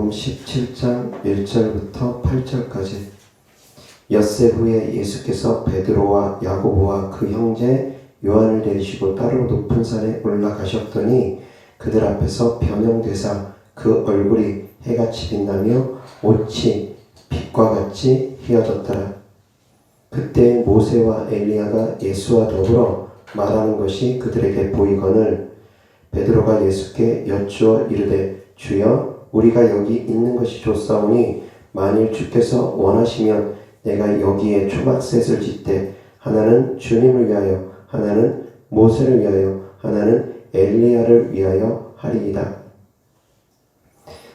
마태복음 17장 1절부터 8절까지. 엿새 후에 예수께서 베드로와 야고보와 그 형제 요한을 데리시고 따로 높은 산에 올라가셨더니 그들 앞에서 변형되사 그 얼굴이 해같이 빛나며 옷이 빛과 같이 휘어졌더라. 그때 모세와 엘리야가 예수와 더불어 말하는 것이 그들에게 보이거늘 베드로가 예수께 여쭈어 이르되 주여 우리가 여기 있는 것이 좋사오니 만일 주께서 원하시면 내가 여기에 초막셋을 짓되 하나는 주님을 위하여 하나는 모세를 위하여 하나는 엘리야를 위하여 하리이다.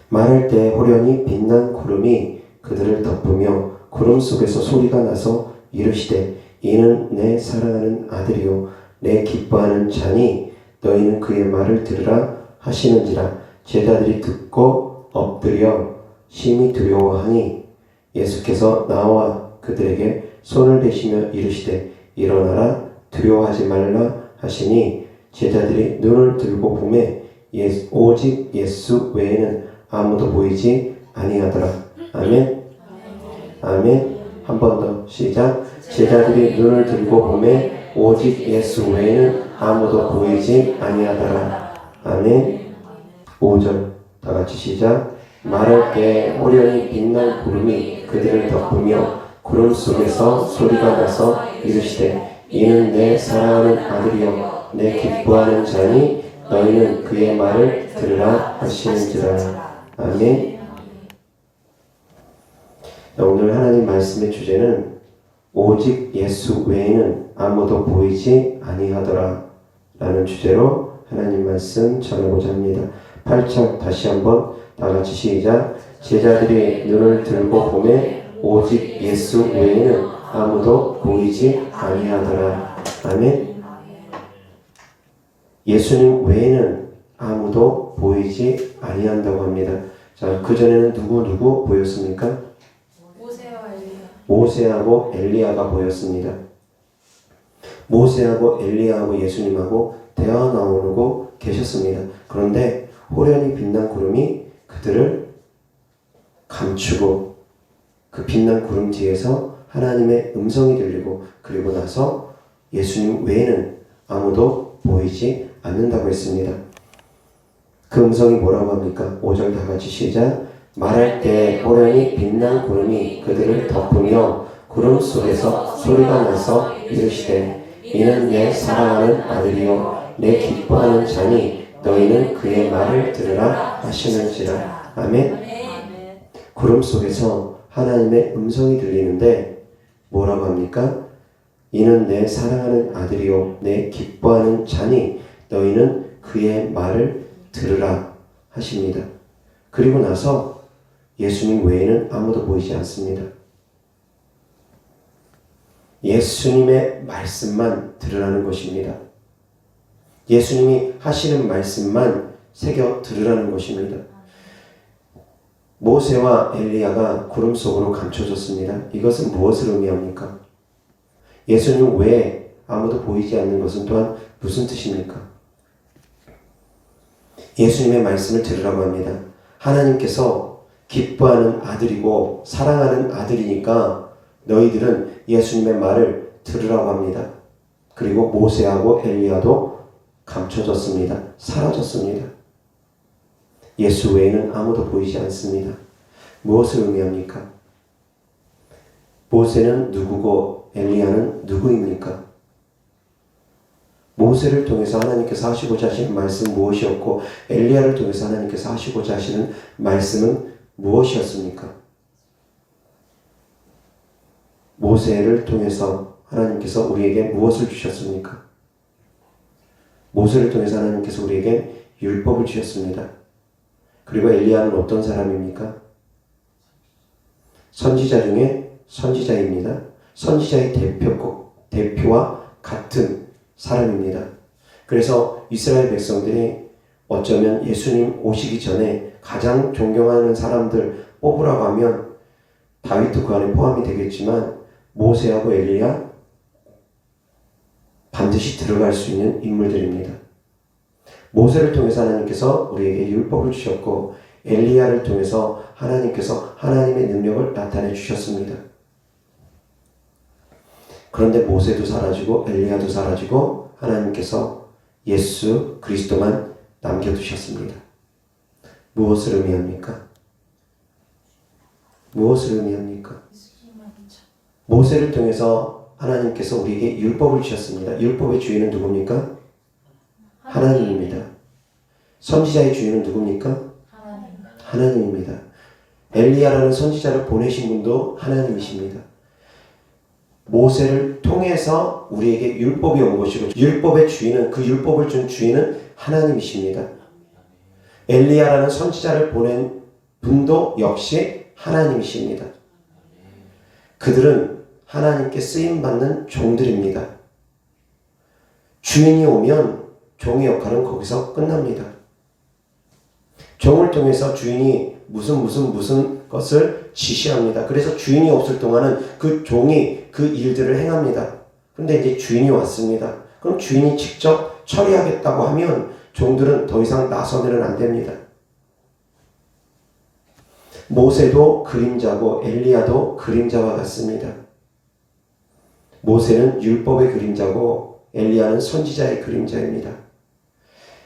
말할 때 호련히 빛난 구름이 그들을 덮으며 구름 속에서 소리가 나서 이르시되 이는 내 사랑하는 아들이요 내 기뻐하는 자니 너희는 그의 말을 들으라 하시는지라. 제자들이 듣고 엎드려 심히 두려워하니 예수께서 나와 그들에게 손을 대시며 이르시되 일어나라 두려워하지 말라 하시니 제자들이 눈을 들고 보매 오직 예수 외에는 아무도 보이지 아니하더라. 아멘. 아멘. 한 번 더 시작. 제자들이 눈을 들고 보매 오직 예수 외에는 아무도 보이지 아니하더라. 아멘. 5절 다 같이 시작. 말할 때 호련히 빛난 구름이 그들을 덮으며 구름 속에서 소리가 나서 이르시되 이는 내 사랑하는 아들이요 내 기뻐하는 자니 너희는 그의 말을 들으라 하시는지라. 아멘. 오늘 하나님 말씀의 주제는 오직 예수 외에는 아무도 보이지 아니하더라 라는 주제로 하나님 말씀 전하고자 합니다. 8절 다시 한번 다 같이 시작. 제자들이 눈을 들고 보매 오직 예수 외에는 아무도 보이지 아니하더라. 아멘. 예수님 외에는 아무도 보이지 아니한다고 합니다. 자, 그전에는 누구 보였습니까? 모세하고 엘리야가 보였습니다. 모세하고 엘리야하고 예수님하고 대화 나누고 계셨습니다. 그런데 호련히 빛난 구름이 그들을 감추고 그 빛난 구름 뒤에서 하나님의 음성이 들리고 그리고 나서 예수님 외에는 아무도 보이지 않는다고 했습니다. 그 음성이 뭐라고 합니까? 5절 다 같이 시작. 말할 때 호련히 빛난 구름이 그들을 덮으며 구름 속에서 소리가 나서 이르시되 이는 내 사랑하는 아들이요 내 기뻐하는 자니 너희는 그의 말을 들으라 하시는지라. 아멘. 구름 속에서 하나님의 음성이 들리는데 뭐라고 합니까? 이는 내 사랑하는 아들이요 내 기뻐하는 자니 너희는 그의 말을 들으라 하십니다. 그리고 나서 예수님 외에는 아무도 보이지 않습니다. 예수님의 말씀만 들으라는 것입니다. 예수님이 하시는 말씀만 새겨 들으라는 것입니다. 모세와 엘리야가 구름 속으로 감춰졌습니다. 이것은 무엇을 의미합니까? 예수님 외에 아무도 보이지 않는 것은 또한 무슨 뜻입니까? 예수님의 말씀을 들으라고 합니다. 하나님께서 기뻐하는 아들이고 사랑하는 아들이니까 너희들은 예수님의 말을 들으라고 합니다. 그리고 모세하고 엘리야도 감춰졌습니다. 사라졌습니다. 예수 외에는 아무도 보이지 않습니다. 무엇을 의미합니까? 모세는 누구고 엘리야는 누구입니까? 모세를 통해서 하나님께서 하시고자 하시는 말씀은 무엇이었고 엘리야를 통해서 하나님께서 하시고자 하시는 말씀은 무엇이었습니까? 모세를 통해서 하나님께서 우리에게 무엇을 주셨습니까? 모세를 통해서 하나님께서 우리에게 율법을 주셨습니다. 그리고 엘리야는 어떤 사람입니까? 선지자 중에 선지자입니다. 선지자의 대표와 같은 사람입니다. 그래서 이스라엘 백성들이 어쩌면 예수님 오시기 전에 가장 존경하는 사람들 뽑으라고 하면 다윗도 그 안에 포함이 되겠지만 모세하고 엘리야 반드시 들어갈 수 있는 인물들입니다. 모세를 통해서 하나님께서 우리에게 율법을 주셨고 엘리야를 통해서 하나님께서 하나님의 능력을 나타내 주셨습니다. 그런데 모세도 사라지고 엘리야도 사라지고 하나님께서 예수 그리스도만 남겨두셨습니다. 무엇을 의미합니까? 무엇을 의미합니까? 모세를 통해서 하나님께서 우리에게 율법을 주셨습니다. 율법의 주인은 누굽니까? 하나님입니다. 선지자의 주인은 누굽니까? 하나님입니다. 엘리야라는 선지자를 보내신 분도 하나님이십니다. 모세를 통해서 우리에게 율법이 온 것이고 율법의 주인은 그 율법을 준 주인은 하나님이십니다. 엘리야라는 선지자를 보낸 분도 역시 하나님이십니다. 그들은 하나님께 쓰임받는 종들입니다. 주인이 오면 종의 역할은 거기서 끝납니다. 종을 통해서 주인이 무슨 것을 지시합니다. 그래서 주인이 없을 동안은 그 종이 그 일들을 행합니다. 그런데 이제 주인이 왔습니다. 그럼 주인이 직접 처리하겠다고 하면 종들은 더 이상 나서면 안 됩니다. 모세도 그림자고 엘리야도 그림자와 같습니다. 모세는 율법의 그림자고 엘리야는 선지자의 그림자입니다.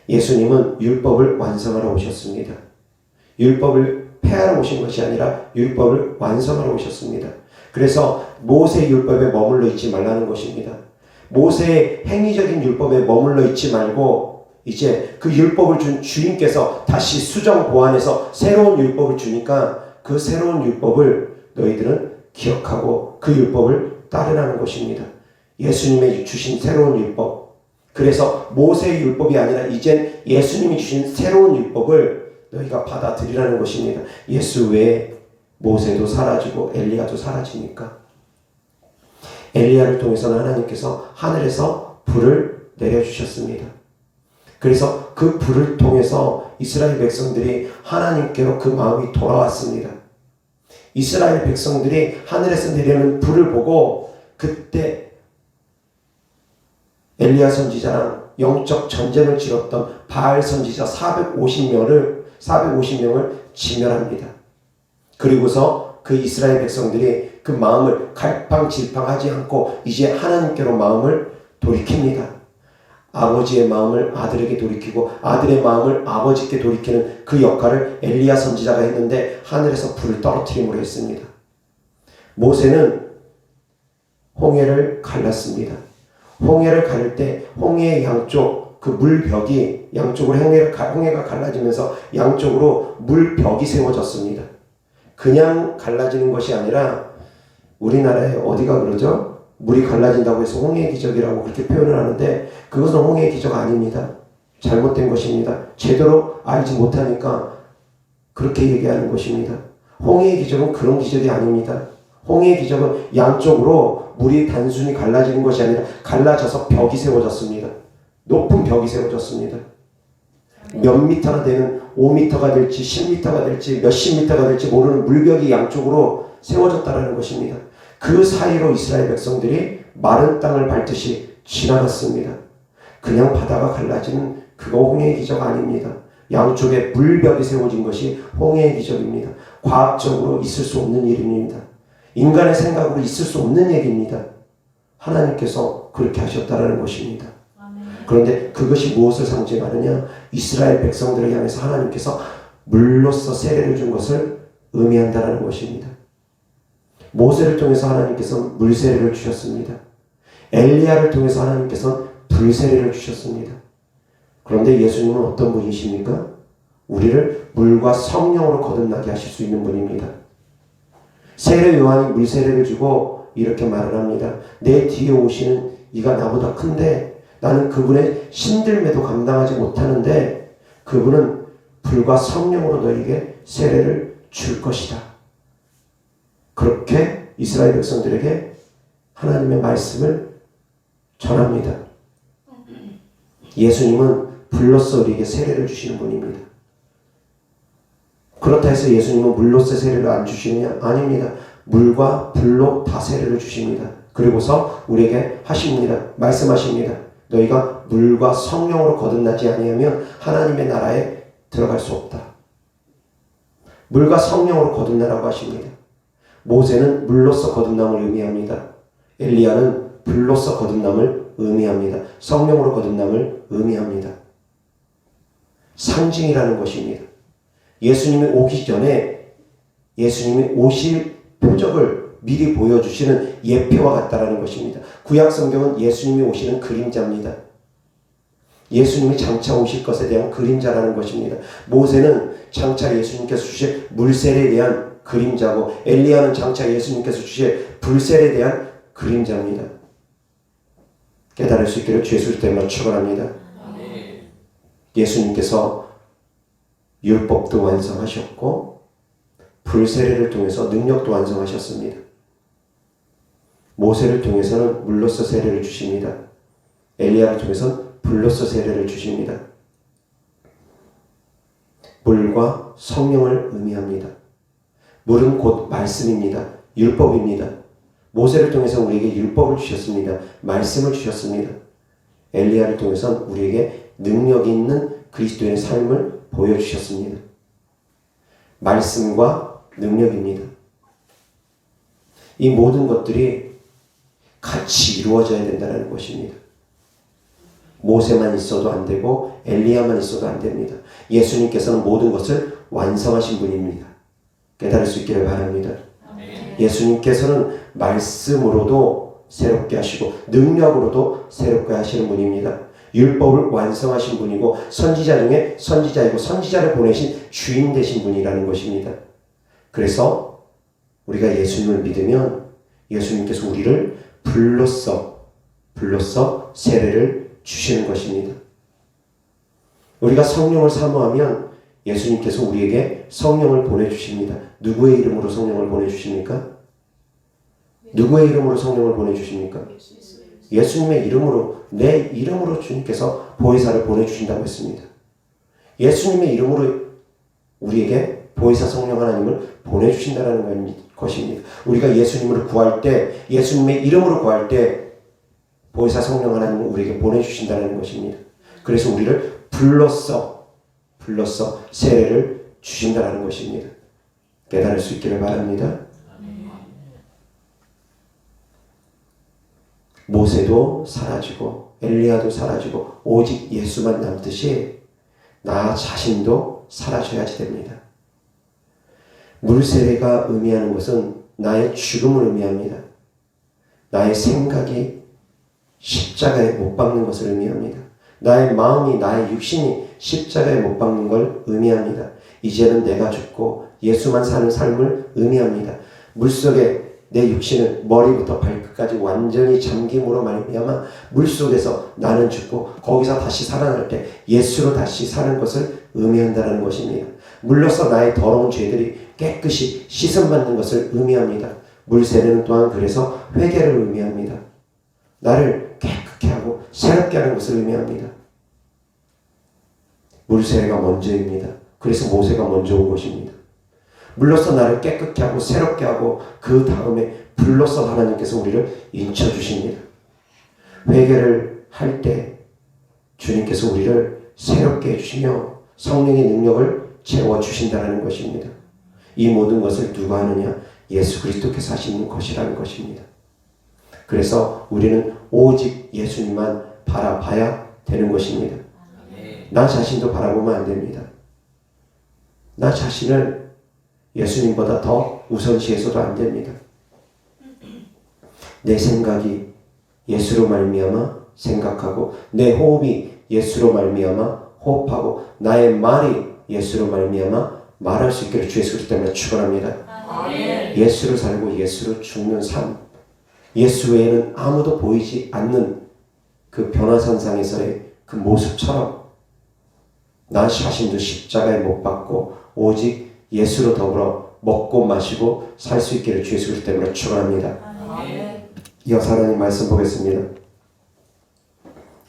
예수님은 율법을 완성하러 오셨습니다. 율법을 폐하러 오신 것이 아니라 율법을 완성하러 오셨습니다. 그래서 모세의 율법에 머물러 있지 말라는 것입니다. 모세의 행위적인 율법에 머물러 있지 말고 이제 그 율법을 준 주인께서 다시 수정 보완해서 새로운 율법을 주니까 그 새로운 율법을 너희들은 기억하고 그 율법을 따르라는 것입니다. 예수님의 주신 새로운 율법. 그래서 모세의 율법이 아니라 이젠 예수님이 주신 새로운 율법을 너희가 받아들이라는 것입니다. 예수 외에 모세도 사라지고 엘리야도 사라지니까. 엘리야를 통해서는 하나님께서 하늘에서 불을 내려주셨습니다. 그래서 그 불을 통해서 이스라엘 백성들이 하나님께로 그 마음이 돌아왔습니다. 이스라엘 백성들이 하늘에서 내려오는 불을 보고 그때 엘리야 선지자랑 영적 전쟁을 치렀던 바알 선지자 450명을 진멸합니다. 그리고서 그 이스라엘 백성들이 그 마음을 갈팡질팡하지 않고 이제 하나님께로 마음을 돌이킵니다. 아버지의 마음을 아들에게 돌이키고 아들의 마음을 아버지께 돌이키는 그 역할을 엘리야 선지자가 했는데 하늘에서 불을 떨어뜨림으로 했습니다. 모세는 홍해를 갈랐습니다. 홍해를 가를 때 홍해의 양쪽 그 물벽이 양쪽으로 홍해가 갈라지면서 양쪽으로 물벽이 세워졌습니다. 그냥 갈라지는 것이 아니라 우리나라에 어디가 그러죠? 물이 갈라진다고 해서 홍해의 기적이라고 그렇게 표현을 하는데 그것은 홍해의 기적 아닙니다. 잘못된 것입니다. 제대로 알지 못하니까 그렇게 얘기하는 것입니다. 홍해의 기적은 그런 기적이 아닙니다. 홍해의 기적은 양쪽으로 물이 단순히 갈라지는 것이 아니라 갈라져서 벽이 세워졌습니다. 높은 벽이 세워졌습니다. 몇 미터나 되는 5미터가 될지 10미터가 될지 몇십 미터가 될지 모르는 물벽이 양쪽으로 세워졌다는 것입니다. 그 사이로 이스라엘 백성들이 마른 땅을 밟듯이 지나갔습니다. 그냥 바다가 갈라지는 그거 홍해의 기적 아닙니다. 양쪽에 물벽이 세워진 것이 홍해의 기적입니다. 과학적으로 있을 수 없는 일입니다. 인간의 생각으로 있을 수 없는 얘기입니다. 하나님께서 그렇게 하셨다는 것입니다. 그런데 그것이 무엇을 상징하느냐? 이스라엘 백성들을 향해서 하나님께서 물로써 세례를 준 것을 의미한다는 것입니다. 모세를 통해서 하나님께서 물세례를 주셨습니다. 엘리야를 통해서 하나님께서 불세례를 주셨습니다. 그런데 예수님은 어떤 분이십니까? 우리를 물과 성령으로 거듭나게 하실 수 있는 분입니다. 세례 요한이 물세례를 주고 이렇게 말을 합니다. 내 뒤에 오시는 이가 나보다 큰데 나는 그분의 신들매도 감당하지 못하는데 그분은 불과 성령으로 너에게 세례를 줄 것이다. 그렇게 이스라엘 백성들에게 하나님의 말씀을 전합니다. 예수님은 불로써 우리에게 세례를 주시는 분입니다. 그렇다 해서 예수님은 물로써 세례를 안 주시느냐? 아닙니다. 물과 불로 다 세례를 주십니다. 그리고서 우리에게 하십니다. 말씀하십니다. 너희가 물과 성령으로 거듭나지 아니하면 하나님의 나라에 들어갈 수 없다. 물과 성령으로 거듭나라고 하십니다. 모세는 물로서 거듭남을 의미합니다. 엘리야는 불로서 거듭남을 의미합니다. 성령으로 거듭남을 의미합니다. 상징이라는 것입니다. 예수님이 오기 전에 예수님이 오실 표적을 미리 보여주시는 예표와 같다라는 것입니다. 구약 성경은 예수님이 오시는 그림자입니다. 예수님이 장차 오실 것에 대한 그림자라는 것입니다. 모세는 장차 예수님께서 주실 물셀에 대한 그림자고 엘리야는 장차 예수님께서 주실 불셀에 대한 그림자입니다. 깨달을 수 있기를 주 예수 때문에 축원합니다. 예수님께서 율법도 완성하셨고 불세례를 통해서 능력도 완성하셨습니다. 모세를 통해서는 물로서 세례를 주십니다. 엘리야를 통해서는 불로서 세례를 주십니다. 물과 성령을 의미합니다. 물은 곧 말씀입니다. 율법입니다. 모세를 통해서 우리에게 율법을 주셨습니다. 말씀을 주셨습니다. 엘리야를 통해서 우리에게 능력 있는 그리스도의 삶을 보여주셨습니다. 말씀과 능력입니다. 이 모든 것들이 같이 이루어져야 된다는 것입니다. 모세만 있어도 안 되고 엘리야만 있어도 안 됩니다. 예수님께서는 모든 것을 완성하신 분입니다. 깨달을 수 있기를 바랍니다. 예수님께서는 말씀으로도 새롭게 하시고 능력으로도 새롭게 하시는 분입니다. 율법을 완성하신 분이고 선지자 중에 선지자이고 선지자를 보내신 주인 되신 분이라는 것입니다. 그래서 우리가 예수님을 믿으면 예수님께서 우리를 불로써 세례를 주시는 것입니다. 우리가 성령을 사모하면 예수님께서 우리에게 성령을 보내주십니다. 누구의 이름으로 성령을 보내주십니까? 누구의 이름으로 성령을 보내주십니까? 예수님의 이름으로, 내 이름으로 주님께서 보혜사를 보내주신다고 했습니다. 예수님의 이름으로 우리에게 보혜사 성령 하나님을 보내주신다는 것입니다. 우리가 예수님을 구할 때, 예수님의 이름으로 구할 때 보혜사 성령 하나님을 우리에게 보내주신다는 것입니다. 그래서 우리를 불러서 세례를 주신다는 것입니다. 깨달을 수 있기를 바랍니다. 모세도 사라지고 엘리야도 사라지고 오직 예수만 남듯이 나 자신도 사라져야지 됩니다. 물세례가 의미하는 것은 나의 죽음을 의미합니다. 나의 생각이 십자가에 못 박는 것을 의미합니다. 나의 마음이, 나의 육신이 십자가에 못 박는 걸 의미합니다. 이제는 내가 죽고 예수만 사는 삶을 의미합니다. 물속에 내 육신은 머리부터 발끝까지 완전히 잠김으로 말미암아 물속에서 나는 죽고 거기서 다시 살아날 때 예수로 다시 사는 것을 의미한다는 것입니다. 물로서 나의 더러운 죄들이 깨끗이 씻음받는 것을 의미합니다. 물세례는 또한 그래서 회개를 의미합니다. 나를 깨끗게 하고 새롭게 하는 것을 의미합니다. 물세례가 먼저입니다. 그래서 모세가 먼저 온 것입니다. 물로서 나를 깨끗게 하고 새롭게 하고 그 다음에 불로서 하나님께서 우리를 인쳐주십니다. 회개를 할 때 주님께서 우리를 새롭게 해주시며 성령의 능력을 채워주신다는 것입니다. 이 모든 것을 누가 하느냐? 예수 그리스도께서 하시는 것이라는 것입니다. 그래서 우리는 오직 예수님만 바라봐야 되는 것입니다. 나 자신도 바라보면 안 됩니다. 나 자신을 예수님보다 더 우선시해서도 안 됩니다. 내 생각이 예수로 말미암아 생각하고 내 호흡이 예수로 말미암아 호흡하고 나의 말이 예수로 말미암아 말할 수 있기를 주 예수 때문에 축원합니다. 예수로 살고 예수로 죽는 삶, 예수 외에는 아무도 보이지 않는 그 변화선상에서의 그 모습처럼 나 자신도 십자가에 못 박고 오직 예수로 더불어 먹고 마시고 살 수 있기를 주 예수 때문에 축원합니다. 이어서 하나님 말씀 보겠습니다.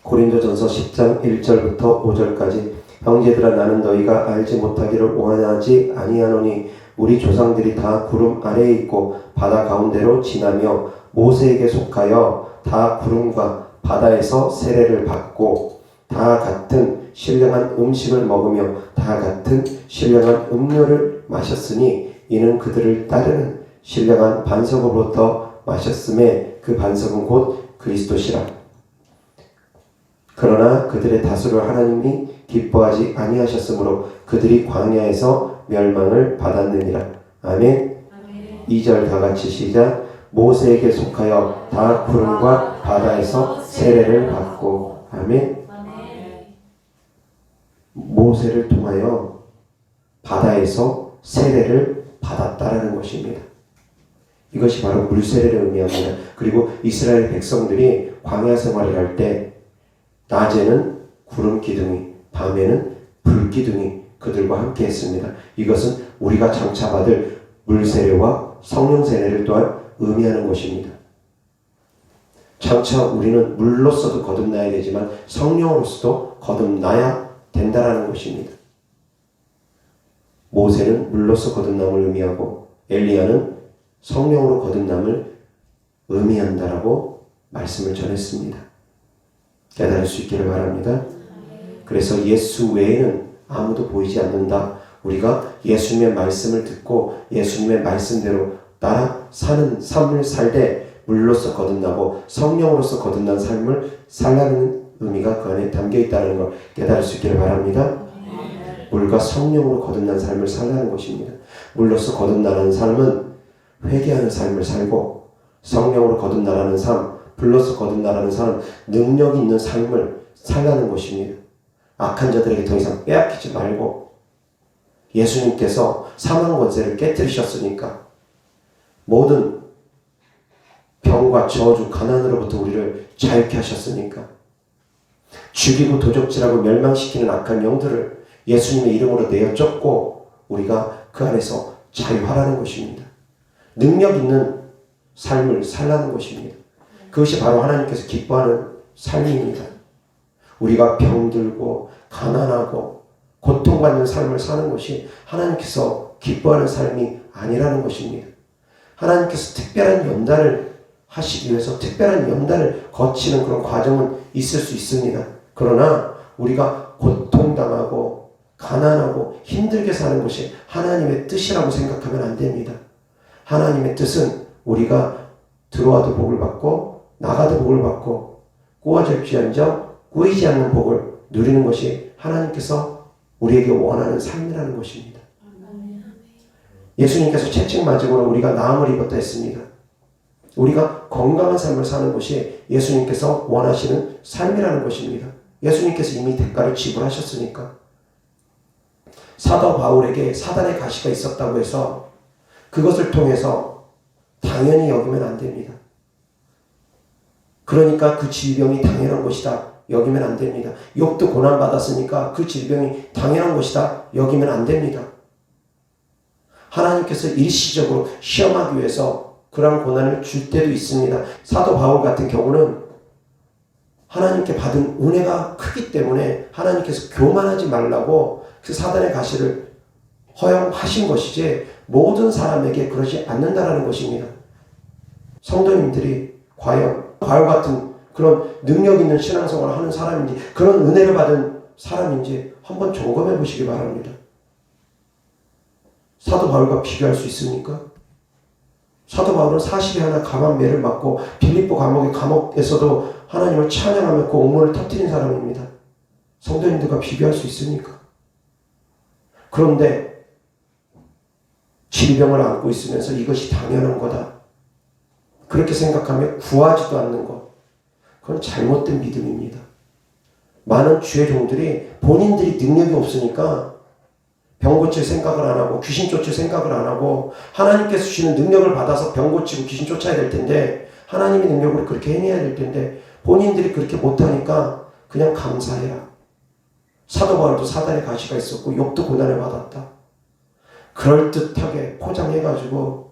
고린도전서 10장 1절부터 5절까지 형제들아 나는 너희가 알지 못하기를 원하지 아니하노니 우리 조상들이 다 구름 아래에 있고 바다 가운데로 지나며 모세에게 속하여 다 구름과 바다에서 세례를 받고 다 같은 신령한 음식을 먹으며 다 같은 신령한 음료를 마셨으니 이는 그들을 따르는 신령한 반석으로부터 마셨음에 그 반석은 곧 그리스도시라. 그러나 그들의 다수를 하나님이 기뻐하지 아니하셨으므로 그들이 광야에서 멸망을 받았느니라. 아멘. 2절 다 같이 시작. 모세에게 속하여 다 구름과 바다에서 세례를 받고. 아멘. 모세를 통하여 바다에서 세례를 받았다라는 것입니다. 이것이 바로 물세례를 의미합니다. 그리고 이스라엘 백성들이 광야 생활을 할 때 낮에는 구름 기둥이, 밤에는 불 기둥이 그들과 함께 했습니다. 이것은 우리가 장차 받을 물세례와 성령 세례를 또한 의미하는 것입니다. 장차 우리는 물로서도 거듭나야 되지만 성령으로서도 거듭나야 된다라는 것입니다. 모세는 물로서 거듭남을 의미하고 엘리야는 성령으로 거듭남을 의미한다라고 말씀을 전했습니다. 깨달을 수 있기를 바랍니다. 그래서 예수 외에는 아무도 보이지 않는다. 우리가 예수님의 말씀을 듣고 예수님의 말씀대로 따라 사는 삶을 살되 물로서 거듭나고 성령으로서 거듭난 삶을 살라는 의미가 그 안에 담겨 있다는 걸 깨달을 수 있기를 바랍니다. 물과 성령으로 거듭난 삶을 살라는 것입니다. 물로서 거듭나는 삶은 회개하는 삶을 살고 성령으로 거듭나라는 삶, 불로서 거듭나라는 삶, 능력 있는 삶을 살라는 것입니다. 악한 자들에게 더 이상 빼앗기지 말고 예수님께서 사망 권세를 깨뜨리셨으니까 모든 병과 저주, 가난으로부터 우리를 자유케 하셨으니까 죽이고 도적질하고 멸망시키는 악한 영들을 예수님의 이름으로 내어 쫓고 우리가 그 안에서 자유하라는 것입니다. 능력 있는 삶을 살라는 것입니다. 그것이 바로 하나님께서 기뻐하는 삶입니다. 우리가 병들고 가난하고 고통받는 삶을 사는 것이 하나님께서 기뻐하는 삶이 아니라는 것입니다. 하나님께서 특별한 연단을 하시기 위해서 특별한 연단을 거치는 그런 과정은 있을 수 있습니다. 그러나 우리가 고통당하고 가난하고 힘들게 사는 것이 하나님의 뜻이라고 생각하면 안 됩니다. 하나님의 뜻은 우리가 들어와도 복을 받고 나가도 복을 받고 꾸어질지언정 꾸이지 않는 복을 누리는 것이 하나님께서 우리에게 원하는 삶이라는 것입니다. 예수님께서 채찍맞음으로 우리가 나음을 입었다 했습니다. 우리가 건강한 삶을 사는 것이 예수님께서 원하시는 삶이라는 것입니다. 예수님께서 이미 대가를 지불하셨으니까. 사도 바울에게 사단의 가시가 있었다고 해서 그것을 통해서 당연히 여기면 안 됩니다. 그러니까 그 질병이 당연한 것이다 여기면 안 됩니다. 욥도 고난받았으니까 그 질병이 당연한 것이다 여기면 안 됩니다. 하나님께서 일시적으로 시험하기 위해서 그런 고난을 줄 때도 있습니다. 사도 바울 같은 경우는 하나님께 받은 은혜가 크기 때문에 하나님께서 교만하지 말라고 그 사단의 가시를 허용하신 것이지 모든 사람에게 그러지 않는다라는 것입니다. 성도님들이 과연 바울 같은 그런 능력 있는 신앙생활을 하는 사람인지 그런 은혜를 받은 사람인지 한번 점검해 보시기 바랍니다. 사도 바울과 비교할 수 있습니까? 사도 바울은 40에 하나 감한 매를 맞고 빌립보 감옥에서도 하나님을 찬양하며 그 옥문을 터뜨린 사람입니다. 성도님들과 비교할 수 있습니까? 그런데 질병을 안고 있으면서 이것이 당연한 거다. 그렇게 생각하며 구하지도 않는 것. 그건 잘못된 믿음입니다. 많은 주의 종들이 본인들이 능력이 없으니까 병 고칠 생각을 안 하고 귀신 쫓을 생각을 안 하고 하나님께서 주시는 능력을 받아서 병 고치고 귀신 쫓아야 될 텐데 하나님의 능력으로 그렇게 행해야 될 텐데 본인들이 그렇게 못하니까 그냥 감사해라. 사도 바울도 사단의 가시가 있었고 욥도 고난을 받았다. 그럴듯하게 포장해가지고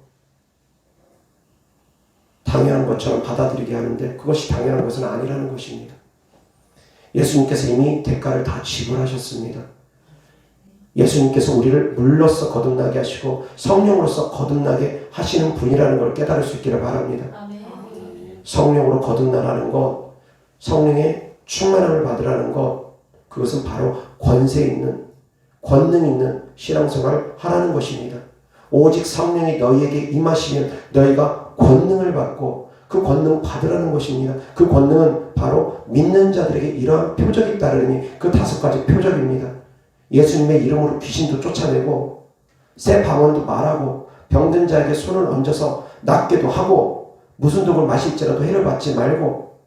당연한 것처럼 받아들이게 하는데 그것이 당연한 것은 아니라는 것입니다. 예수님께서 이미 대가를 다 지불하셨습니다. 예수님께서 우리를 물로써 거듭나게 하시고 성령으로서 거듭나게 하시는 분이라는 걸 깨달을 수 있기를 바랍니다. 아멘. 성령으로 거듭나라는 것, 성령의 충만함을 받으라는 것, 그것은 바로 권세 있는, 권능 있는 신앙생활을 하라는 것입니다. 오직 성령이 너희에게 임하시면 너희가 권능을 받고 그 권능 받으라는 것입니다. 그 권능은 바로 믿는 자들에게 이러한 표적이 따르니 그 5가지 표적입니다. 예수님의 이름으로 귀신도 쫓아내고 새 방언도 말하고 병든 자에게 손을 얹어서 낫게도 하고 무슨 독을 마실지라도 해를 받지 말고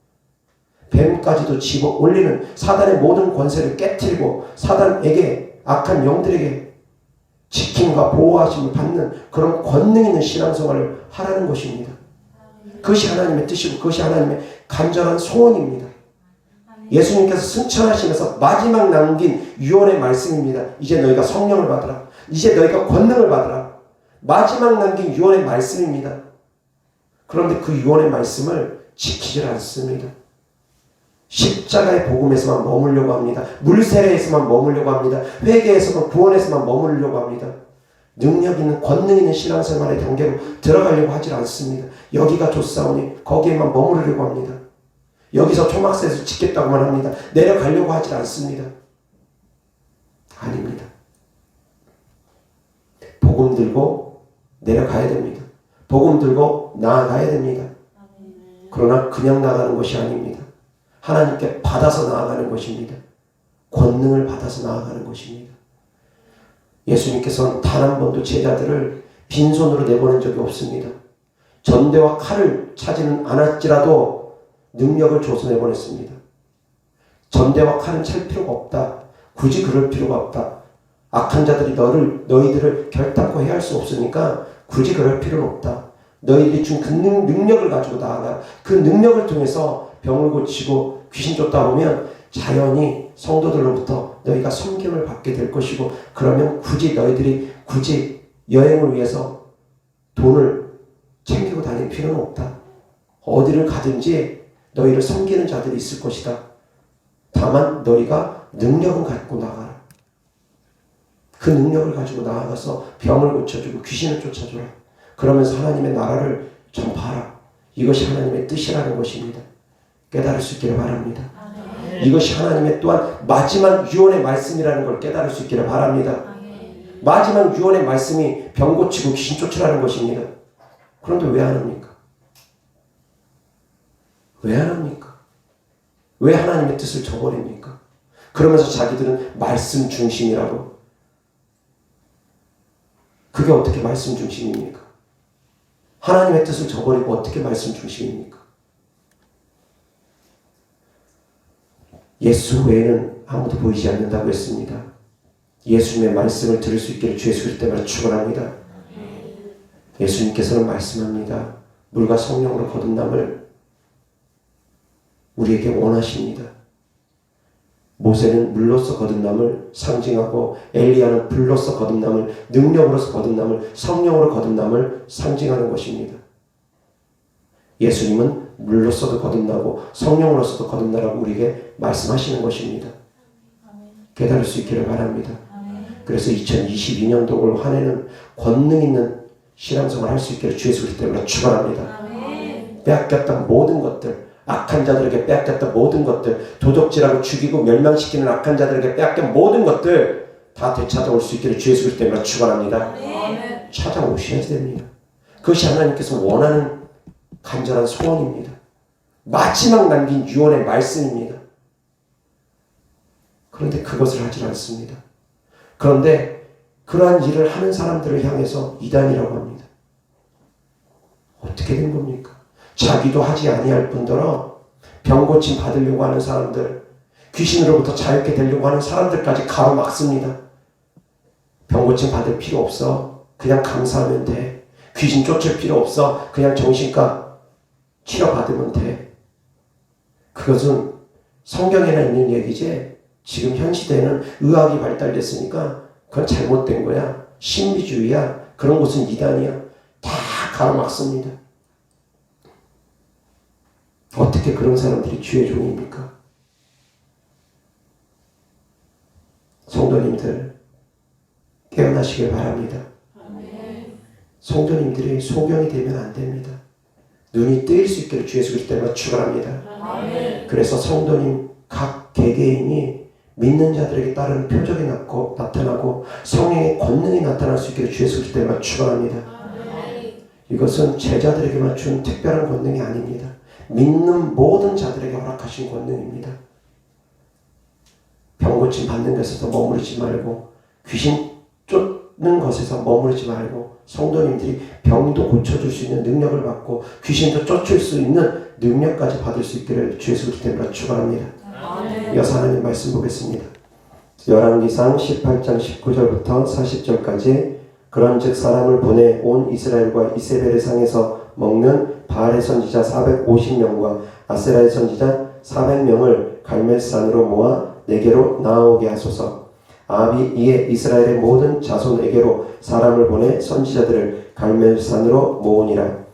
뱀까지도 집어 올리는 사단의 모든 권세를 깨트리고 사단에게 악한 영들에게 지킴과 보호하심을 받는 그런 권능 있는 신앙생활을 하라는 것입니다. 그것이 하나님의 뜻이고 그것이 하나님의 간절한 소원입니다. 예수님께서 승천하시면서 마지막 남긴 유언의 말씀입니다. 이제 너희가 성령을 받으라. 이제 너희가 권능을 받으라. 마지막 남긴 유언의 말씀입니다. 그런데 그 유언의 말씀을 지키질 않습니다. 십자가의 복음에서만 머물려고 합니다. 물세례에서만 머물려고 합니다. 회개에서만 구원에서만 머물려고 합니다. 능력 있는 권능 있는 신앙생활의 단계로 들어가려고 하질 않습니다. 여기가 좋사오니 거기에만 머무르려고 합니다. 여기서 초막새에서 짓겠다고만 합니다. 내려가려고 하질 않습니다. 아닙니다. 복음 들고 내려가야 됩니다. 복음 들고 나아가야 됩니다. 그러나 그냥 나가는 것이 아닙니다. 하나님께 받아서 나아가는 것입니다. 권능을 받아서 나아가는 것입니다. 예수님께서는 단 한 번도 제자들을 빈손으로 내보낸 적이 없습니다. 전대와 칼을 차지는 않았지라도 능력을 줘서 내보냈습니다. 전대와 칼은 찰 필요가 없다. 굳이 그럴 필요가 없다. 악한 자들이 너희들을 결단코 해할 수 없으니까 굳이 그럴 필요는 없다. 너희들이 준 그 능력을 가지고 나아가. 그 능력을 통해서 병을 고치고 귀신 쫓다 보면 자연히 성도들로부터 너희가 섬김을 받게 될 것이고, 그러면 너희들이 굳이 여행을 위해서 돈을 챙기고 다닐 필요는 없다. 어디를 가든지 너희를 섬기는 자들이 있을 것이다. 다만 너희가 능력은 갖고 나가라. 그 능력을 가지고 나아가서 병을 고쳐주고 귀신을 쫓아줘라. 그러면서 하나님의 나라를 전파하라. 이것이 하나님의 뜻이라는 것입니다. 깨달을 수 있기를 바랍니다. 이것이 하나님의 또한 마지막 유언의 말씀이라는 걸 깨달을 수 있기를 바랍니다. 마지막 유언의 말씀이 병 고치고 귀신 쫓으라는 것입니다. 그런데 왜 안 합니까? 왜 안 합니까? 왜 하나님의 뜻을 저버립니까? 그러면서 자기들은 말씀 중심이라고. 그게 어떻게 말씀 중심입니까? 하나님의 뜻을 저버리고 어떻게 말씀 중심입니까? 예수 외에는 아무도 보이지 않는다고 했습니다. 예수님의 말씀을 들을 수 있기를 주 예수 그리스도 때문에 축원합니다. 예수님께서는 말씀합니다. 물과 성령으로 거듭남을 우리에게 원하십니다. 모세는 물로서 거듭남을 상징하고 엘리야는 불로서 거듭남을, 능력으로서 거듭남을, 성령으로 거듭남을 상징하는 것입니다. 예수님은 물로서도 거듭나고 성령으로서도 거듭나라고 우리에게 말씀하시는 것입니다. 깨달을 수 있기를 바랍니다. 그래서 2022년도 올 한 해는 권능 있는 신앙생활을 할 수 있기를 주 예수 그리스도 때문에 축원합니다. 빼앗겼던 모든 것들, 악한 자들에게 빼앗겼던 모든 것들, 도적질하고 죽이고 멸망시키는 악한 자들에게 빼앗긴 모든 것들 다 되찾아올 수 있기를 주 예수 그리스도 때문에 축원합니다. 찾아오셔야 됩니다. 그것이 하나님께서 원하는 간절한 소원입니다. 마지막 남긴 유언의 말씀입니다. 그런데 그것을 하지 않습니다. 그런데 그러한 일을 하는 사람들을 향해서 이단이라고 합니다. 어떻게 된 겁니까? 자기도 하지 아니할 뿐더러 병고침 받으려고 하는 사람들, 귀신으로부터 자유케 되려고 하는 사람들까지 가로막습니다. 병고침 받을 필요 없어. 그냥 감사하면 돼. 귀신 쫓을 필요 없어. 그냥 정신과 치료받으면 돼. 그것은 성경에나 있는 얘기지 지금 현 시대에는 의학이 발달됐으니까 그건 잘못된 거야. 신비주의야. 그런 것은 이단이야. 다 가로막습니다. 어떻게 그런 사람들이 주의 종입니까? 성도님들 깨어나시길 바랍니다. 성도님들이 소경이 되면 안 됩니다. 눈이 뜨일 수 있기를 주 예수 그리스도 때문에 축원합니다. 그래서 성도님 각 개개인이 믿는 자들에게 따르는 표적이 나타나고 성령의 권능이 나타날 수 있기를 주 예수 그리스도 이름으로 축원합니다. 이것은 제자들에게만 준 특별한 권능이 아닙니다. 믿는 모든 자들에게 허락하신 권능입니다. 병 고침 받는 것에서 머무르지 말고 귀신 쫓는 것에서 머무르지 말고 성도님들이 병도 고쳐줄 수 있는 능력을 받고 귀신도 쫓을 수 있는 능력까지 받을 수 있기를 주 예수 그리스도 이름으로 축원합니다. 이어서 하나님 말씀 보겠습니다. 열왕기상 18장 19절부터 40절까지 그런즉 사람을 보내 온 이스라엘과 이세벨의 상에서 먹는 바알의 선지자 450명과 아세라의 선지자 400명을 갈멜산으로 모아 내게로 나아오게 하소서. 아합이 이에 이스라엘의 모든 자손에게로 사람을 보내 선지자들을 갈멜산으로 모으니라.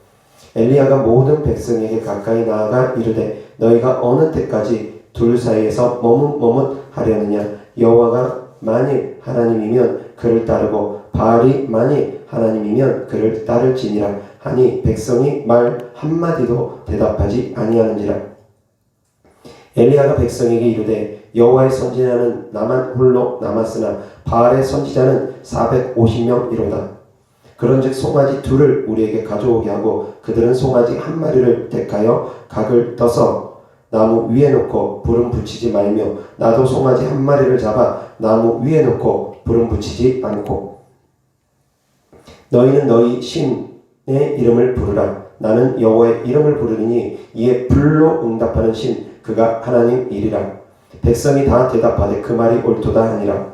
엘리야가 모든 백성에게 가까이 나아가 이르되 너희가 어느 때까지 둘 사이에서 머뭇머뭇하려느냐. 여호와가 만일 하나님이면 그를 따르고 바알이 만일 하나님이면 그를 따를지니라 하니 백성이 말 한마디도 대답하지 아니하는지라. 엘리야가 백성에게 이르되 여호와의 선지자는 나만 홀로 남았으나 바알의 선지자는 450명이로다. 그런즉 송아지 둘을 우리에게 가져오게 하고 그들은 송아지 한 마리를 택하여 각을 떠서 나무 위에 놓고 불은 붙이지 말며 나도 송아지 한 마리를 잡아 나무 위에 놓고 불은 붙이지 않고 너희는 너희 신의 이름을 부르라. 나는 여호와의 이름을 부르리니 이에 불로 응답하는 신 그가 하나님이리라. 백성이 다 대답하되 그 말이 옳도다 하니라.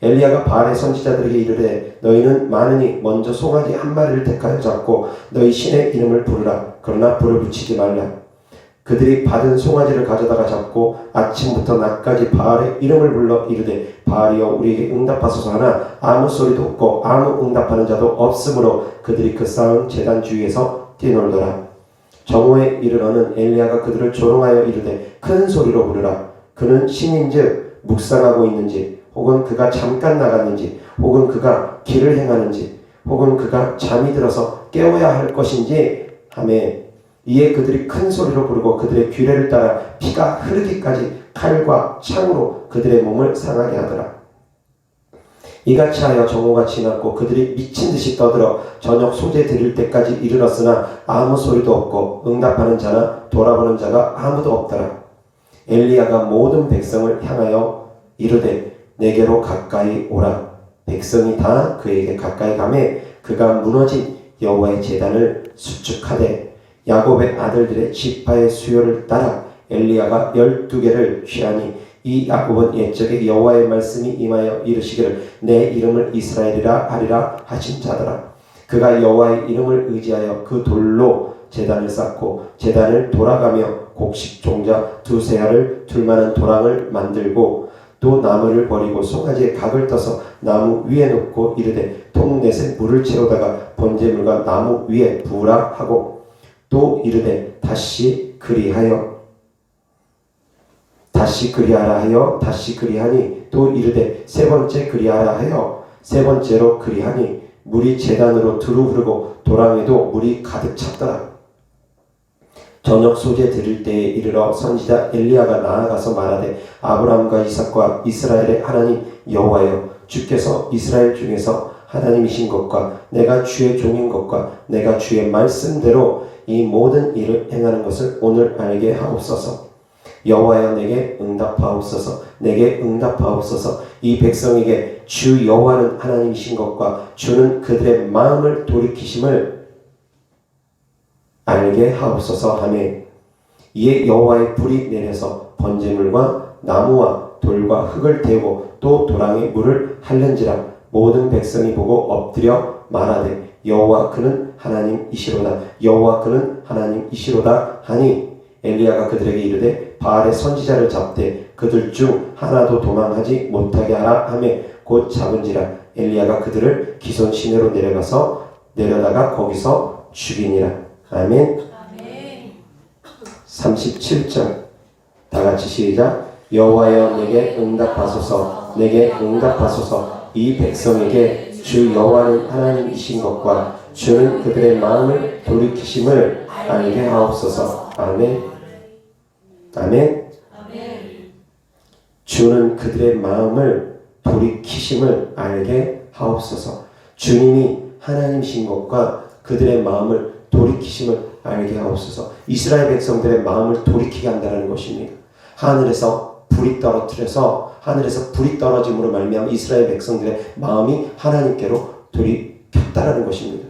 엘리야가 바알의 선지자들에게 이르되 너희는 많으니 먼저 송아지 한 마리를 택하여 잡고 너희 신의 이름을 부르라. 그러나 불을 붙이지 말라. 그들이 받은 송아지를 가져다가 잡고 아침부터 낮까지 바알의 이름을 불러 이르되 바알이여 우리에게 응답하소서 하나 아무 소리도 없고 아무 응답하는 자도 없으므로 그들이 그 쌓은 제단 주위에서 뛰놀더라. 정오에 이르러는 엘리야가 그들을 조롱하여 이르되 큰 소리로 부르라. 그는 신인즉 묵상하고 있는지 혹은 그가 잠깐 나갔는지 혹은 그가 길을 행하는지 혹은 그가 잠이 들어서 깨워야 할 것인지 하매 이에 그들이 큰 소리로 부르고 그들의 규례를 따라 피가 흐르기까지 칼과 창으로 그들의 몸을 상하게 하더라. 이같이 하여 정오가 지났고 그들이 미친 듯이 떠들어 저녁 소재 드릴 때까지 이르렀으나 아무 소리도 없고 응답하는 자나 돌아보는 자가 아무도 없더라. 엘리야가 모든 백성을 향하여 이르되 내게로 가까이 오라. 백성이 다 그에게 가까이 가매 그가 무너진 여호와의 제단을 수축하되 야곱의 아들들의 지파의 수요를 따라 엘리야가 12개를 취하니 이 야곱은 옛적에 여호와의 말씀이 임하여 이르시기를 내 이름을 이스라엘이라 하리라 하신 자더라. 그가 여호와의 이름을 의지하여 그 돌로 제단을 쌓고 제단을 돌아가며 곡식 종자 2-3 알을 둘 만한 도랑을 만들고 또 나무를 버리고 송아지에 각을 떠서 나무 위에 놓고 이르되 통넷에 물을 채우다가 번제물과 나무 위에 부으라 하고 또 이르되 다시 그리하라 하여 다시 그리하니 또 이르되 세 번째 그리하라 하여 세 번째로 그리하니 물이 제단으로 두루 흐르고 도랑에도 물이 가득 찼더라. 저녁 소재 드릴 때에 이르러 선지자 엘리야가 나아가서 말하되 아브라함과 이삭과 이스라엘의 하나님 여호와여 주께서 이스라엘 중에서 하나님이신 것과 내가 주의 종인 것과 내가 주의 말씀대로 이 모든 일을 행하는 것을 오늘 알게 하옵소서. 여호와여 내게 응답하옵소서. 내게 응답하옵소서. 이 백성에게 주 여호와는 하나님이신 것과 주는 그들의 마음을 돌이키심을 알게 하옵소서 하매 이에 여호와의 불이 내려서 번제물과 나무와 돌과 흙을 태우고 또 도랑에 물을 할는지라. 모든 백성이 보고 엎드려 말하되 여호와 그는 하나님이시로다. 여호와 그는 하나님이시로다 하니 엘리야가 그들에게 이르되 바알의 선지자를 잡되 그들 중 하나도 도망하지 못하게 하라 하며 곧 잡은지라. 엘리야가 그들을 기손 시내로 내려다가 거기서 죽이니라. 아멘. 37절 다같이 시작. 여호와여 내게 응답하소서. 내게 응답하소서. 이 백성에게 주 여호와는 하나님이신 것과 주는 그들의 마음을 돌이키심을 알게 하옵소서. 아멘. 아멘. 주는 그들의 마음을 돌이키심을 알게 하옵소서. 주님이 하나님이신 것과 그들의 마음을 돌이키심을 알게 하옵소서. 이스라엘 백성들의 마음을 돌이키게 한다는 것입니다. 하늘에서 불이 떨어짐으로 말미암아 이스라엘 백성들의 마음이 하나님께로 돌이켰다라는 것입니다.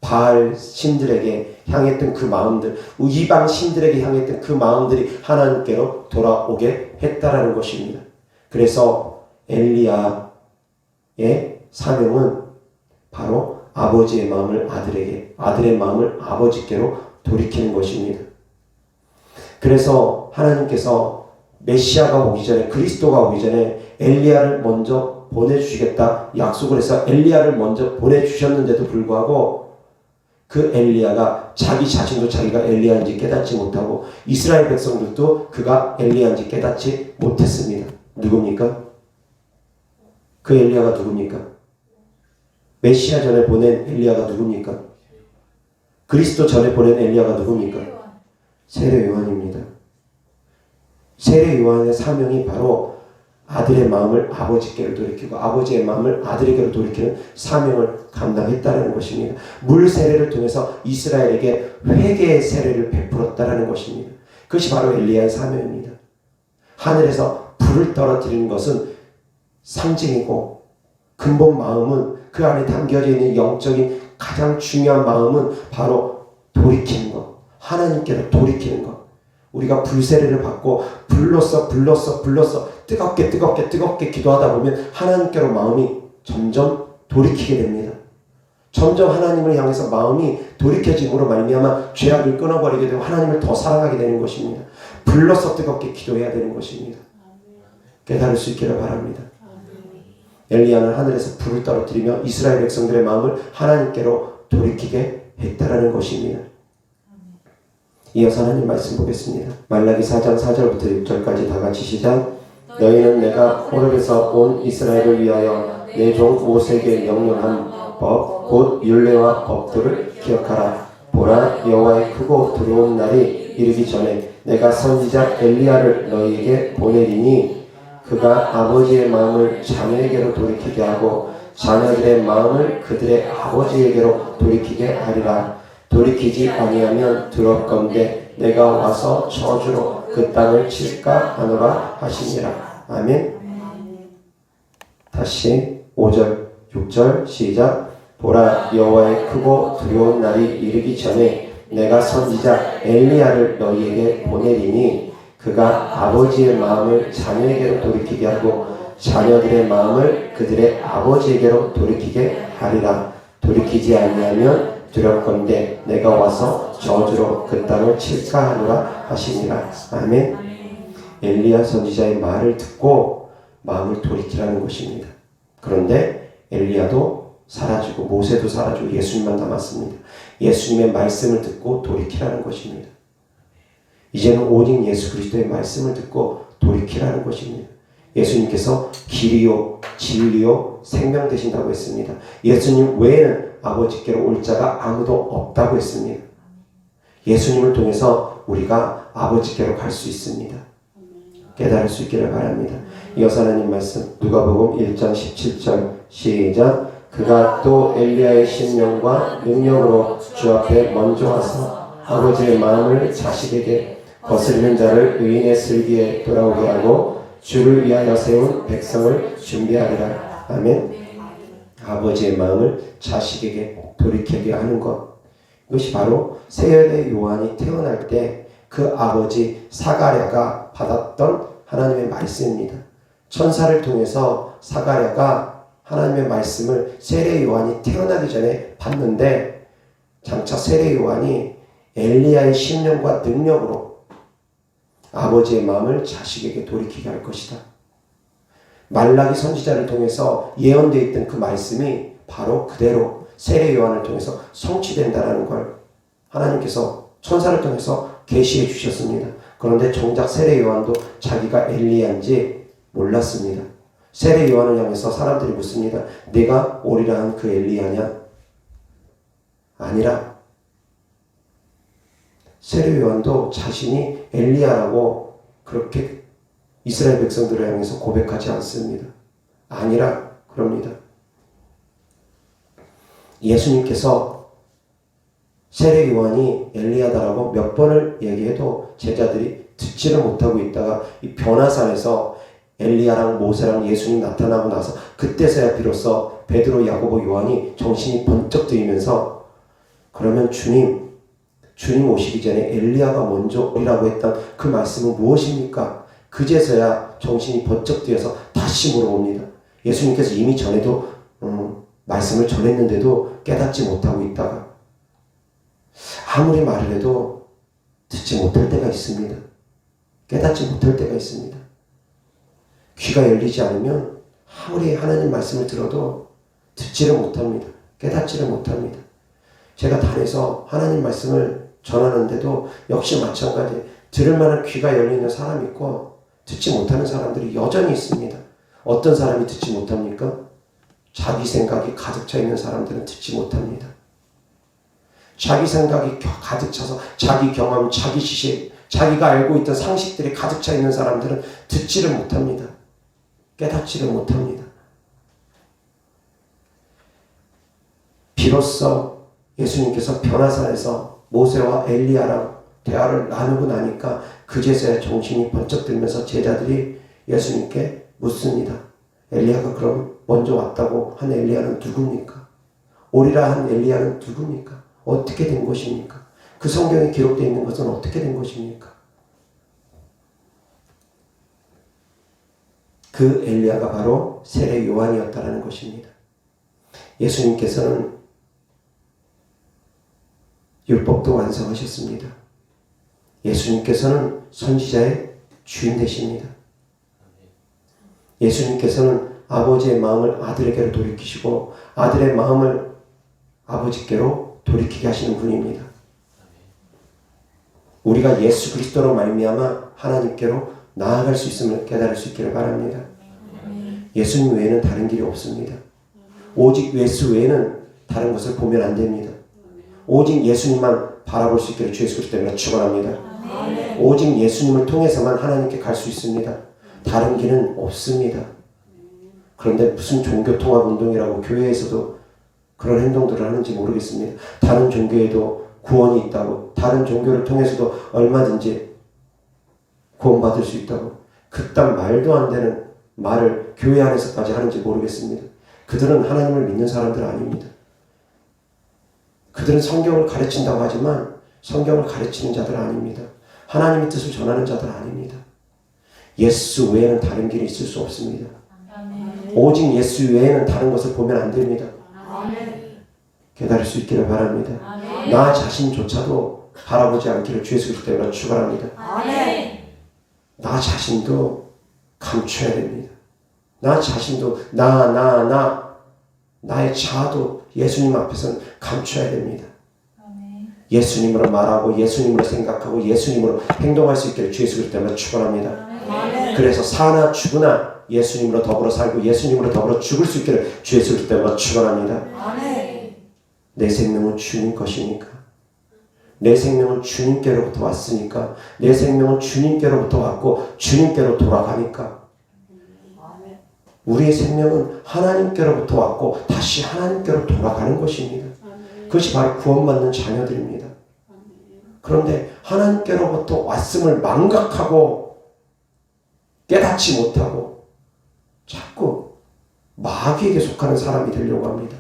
바알 신들에게 향했던 그 마음들, 이방 신들에게 향했던 그 마음들이 하나님께로 돌아오게 했다라는 것입니다. 그래서 엘리야의 사명은 바로 아버지의 마음을 아들에게, 아들의 마음을 아버지께로 돌이키는 것입니다. 그래서 하나님께서 메시아가 오기 전에, 그리스도가 오기 전에 엘리야를 먼저 보내주시겠다 약속을 해서 엘리야를 먼저 보내주셨는데도 불구하고 그 엘리야가 자기 자신도 자기가 엘리야인지 깨닫지 못하고 이스라엘 백성들도 그가 엘리야인지 깨닫지 못했습니다. 누굽니까? 그 엘리야가 누굽니까? 메시아 전에 보낸 엘리야가 누굽니까? 그리스도 전에 보낸 엘리야가 누굽니까? 세례 요한입니다. 세례 요한의 사명이 바로 아들의 마음을 아버지께로 돌이키고 아버지의 마음을 아들에게로 돌이키는 사명을 감당했다는 것입니다. 물 세례를 통해서 이스라엘에게 회개의 세례를 베풀었다는 것입니다. 그것이 바로 엘리야의 사명입니다. 하늘에서 불을 떨어뜨리는 것은 상징이고 근본 마음은 그 안에 담겨져 있는 영적인 가장 중요한 마음은 바로 돌이키는 것, 하나님께로 돌이키는 것. 우리가 불세례를 받고 불로써 뜨겁게 기도하다 보면 하나님께로 마음이 점점 돌이키게 됩니다. 점점 하나님을 향해서 마음이 돌이켜짐으로 말미암아 죄악을 끊어버리게 되고 하나님을 더 사랑하게 되는 것입니다. 불로써 뜨겁게 기도해야 되는 것입니다. 깨달을 수 있기를 바랍니다. 엘리야는 하늘에서 불을 떨어뜨리며 이스라엘 백성들의 마음을 하나님께로 돌이키게 했다라는 것입니다. 이어서 하나님 말씀 보겠습니다. 말라기 4장 4절부터 6절까지 다 같이 시작. 너희는 내가 호렙에서 온 이스라엘을 위하여 내 종 모세에게 명령한 법 곧 율례와 법도를 기억하라. 보라, 여호와의 크고 두려운 날이 이르기 전에 내가 선지자 엘리야를 너희에게 보내리니 그가 아버지의 마음을 자녀에게로 돌이키게 하고 자녀들의 마음을 그들의 아버지에게로 돌이키게 하리라. 돌이키지 아니하면 두렵건대 내가 와서 저주로 그 땅을 칠까 하노라 하시니라. 아멘. 다시 5절 6절 시작. 보라, 여호와의 크고 두려운 날이 이르기 전에 내가 선지자 엘리야를 너희에게 보내리니 그가 아버지의 마음을 자녀에게로 돌이키게 하고 자녀들의 마음을 그들의 아버지에게로 돌이키게 하리라. 돌이키지 아니하면 두렵건대 내가 와서 저주로 그 땅을 칠까 하노라 하시니라. 아멘. 엘리야 선지자의 말을 듣고 마음을 돌이키라는 것입니다. 그런데 엘리야도 사라지고 모세도 사라지고 예수님만 남았습니다. 예수님의 말씀을 듣고 돌이키라는 것입니다. 이제는 오직 예수 그리스도의 말씀을 듣고 돌이키라는 것입니다. 예수님께서 길이요 진리요 생명 되신다고 했습니다. 예수님 외에는 아버지께로 올 자가 아무도 없다고 했습니다. 예수님을 통해서 우리가 아버지께로 갈 수 있습니다. 깨달을 수 있기를 바랍니다. 이어서 하나님 말씀 누가복음 1장 17절 시작. 그가 또 엘리야의 신령과 능력으로 주 앞에 먼저 와서 아버지의 마음을 자식에게 거스르는 자를 의인의 슬기에 돌아오게 하고 주를 위하여 세운 백성을 준비하리라. 아멘. 아버지의 마음을 자식에게 돌이키게 하는 것, 이것이 바로 세례 요한이 태어날 때 그 아버지 사가랴가 받았던 하나님의 말씀입니다. 천사를 통해서 사가랴가 하나님의 말씀을 세례 요한이 태어나기 전에 받는데 장차 세례 요한이 엘리야의 신령과 능력으로 아버지의 마음을 자식에게 돌이키게 할 것이다. 말라기 선지자를 통해서 예언되어 있던 그 말씀이 바로 그대로 세례 요한을 통해서 성취된다라는 걸 하나님께서 천사를 통해서 계시해 주셨습니다. 그런데 정작 세례 요한도 자기가 엘리야인지 몰랐습니다. 세례 요한을 향해서 사람들이 묻습니다. 내가 오리라 한 그 엘리야냐? 아니라. 세례 요한도 자신이 엘리야라고 그렇게 이스라엘 백성들을 향해서 고백하지 않습니다. 아니라 그럽니다. 예수님께서 세례 요한이 엘리야다라고 몇 번을 얘기해도 제자들이 듣지를 못하고 있다가 이 변화산에서 엘리야랑 모세랑 예수님 나타나고 나서 그때서야 비로소 베드로, 야고보, 요한이 정신이 번쩍 들면서 그러면 주님 오시기 전에 엘리야가 먼저 오리라고 했던 그 말씀은 무엇입니까? 그제서야 정신이 번쩍 뛰어서 다시 물어봅니다. 예수님께서 이미 전에도 말씀을 전했는데도 깨닫지 못하고 있다가 아무리 말을 해도 듣지 못할 때가 있습니다. 깨닫지 못할 때가 있습니다. 귀가 열리지 않으면 아무리 하나님 말씀을 들어도 듣지를 못합니다. 깨닫지를 못합니다. 제가 단에서 하나님 말씀을 전하는데도 역시 마찬가지 들을 만한 귀가 열리는 사람이 있고 듣지 못하는 사람들이 여전히 있습니다. 어떤 사람이 듣지 못합니까? 자기 생각이 가득 차 있는 사람들은 듣지 못합니다. 자기 생각이 가득 차서 자기 경험, 자기 지식, 자기가 알고 있던 상식들이 가득 차 있는 사람들은 듣지를 못합니다. 깨닫지를 못합니다. 비로소 예수님께서 변화산에서 모세와 엘리야랑 대화를 나누고 나니까 그제서야 정신이 번쩍 들면서 제자들이 예수님께 묻습니다. 엘리야가 그럼 먼저 왔다고 한 엘리야는 누굽니까? 오리라 한 엘리야는 누굽니까? 어떻게 된 것입니까? 그 성경에 기록되어 있는 것은 어떻게 된 것입니까? 그 엘리야가 바로 세례 요한이었다라는 것입니다. 예수님께서는 율법도 완성하셨습니다. 예수님께서는 선지자의 주인 되십니다. 예수님께서는 아버지의 마음을 아들에게로 돌이키시고 아들의 마음을 아버지께로 돌이키게 하시는 분입니다. 우리가 예수 그리스도로 말미암아 하나님께로 나아갈 수 있음을 깨달을 수 있기를 바랍니다. 예수님 외에는 다른 길이 없습니다. 오직 예수 외에는 다른 것을 보면 안 됩니다. 오직 예수님만 바라볼 수 있기를 주 예수 그리스도 때문에 축원합니다. 오직 예수님을 통해서만 하나님께 갈 수 있습니다. 다른 길은 없습니다. 그런데 무슨 종교통합운동이라고 교회에서도 그런 행동들을 하는지 모르겠습니다. 다른 종교에도 구원이 있다고, 다른 종교를 통해서도 얼마든지 구원받을 수 있다고, 그딴 말도 안 되는 말을 교회 안에서까지 하는지 모르겠습니다. 그들은 하나님을 믿는 사람들 아닙니다. 그들은 성경을 가르친다고 하지만 성경을 가르치는 자들 아닙니다. 하나님의 뜻을 전하는 자들 아닙니다. 예수 외에는 다른 길이 있을 수 없습니다. 오직 예수 외에는 다른 것을 보면 안 됩니다. 깨달을 수 있기를 바랍니다. 나 자신조차도 바라보지 않기를 주 예수 그리스도 때문에 축원합니다. 나 자신도 감춰야 됩니다. 나 자신도 나의 자아도 예수님 앞에서는 감춰야 됩니다. 예수님으로 말하고 예수님으로 생각하고 예수님으로 행동할 수 있기를 주 예수 그리스도 때문에 축원합니다. 그래서 사나 죽으나 예수님으로 더불어 살고 예수님으로 더불어 죽을 수 있기를 주 예수 그리스도 때문에 축원합니다. 내 생명은 주님 것이니까, 내 생명은 주님께로부터 왔으니까, 내 생명은 주님께로부터 왔고 주님께로 돌아가니까, 우리의 생명은 하나님께로부터 왔고 다시 하나님께로 돌아가는 것입니다. 그것이 바로 구원받는 자녀들입니다. 그런데 하나님께로부터 왔음을 망각하고 깨닫지 못하고 자꾸 마귀에게 속하는 사람이 되려고 합니다.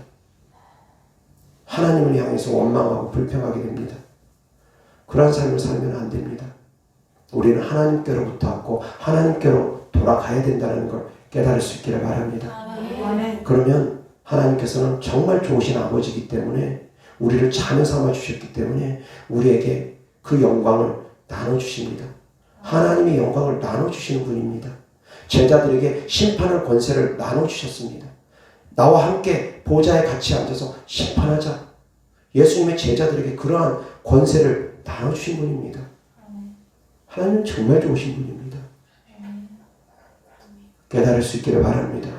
하나님을 향해서 원망하고 불평하게 됩니다. 그러한 삶을 살면 안 됩니다. 우리는 하나님께로부터 왔고 하나님께로 돌아가야 된다는 걸 깨달을 수 있기를 바랍니다. 그러면 하나님께서는 정말 좋으신 아버지이기 때문에 우리를 자녀 삼아 주셨기 때문에 우리에게 그 영광을 나눠주십니다. 하나님의 영광을 나눠주시는 분입니다. 제자들에게 심판할 권세를 나눠주셨습니다. 나와 함께 보좌에 같이 앉아서 심판하자. 예수님의 제자들에게 그러한 권세를 나눠주신 분입니다. 하나님은 정말 좋으신 분입니다. 깨달을 수 있기를 바랍니다.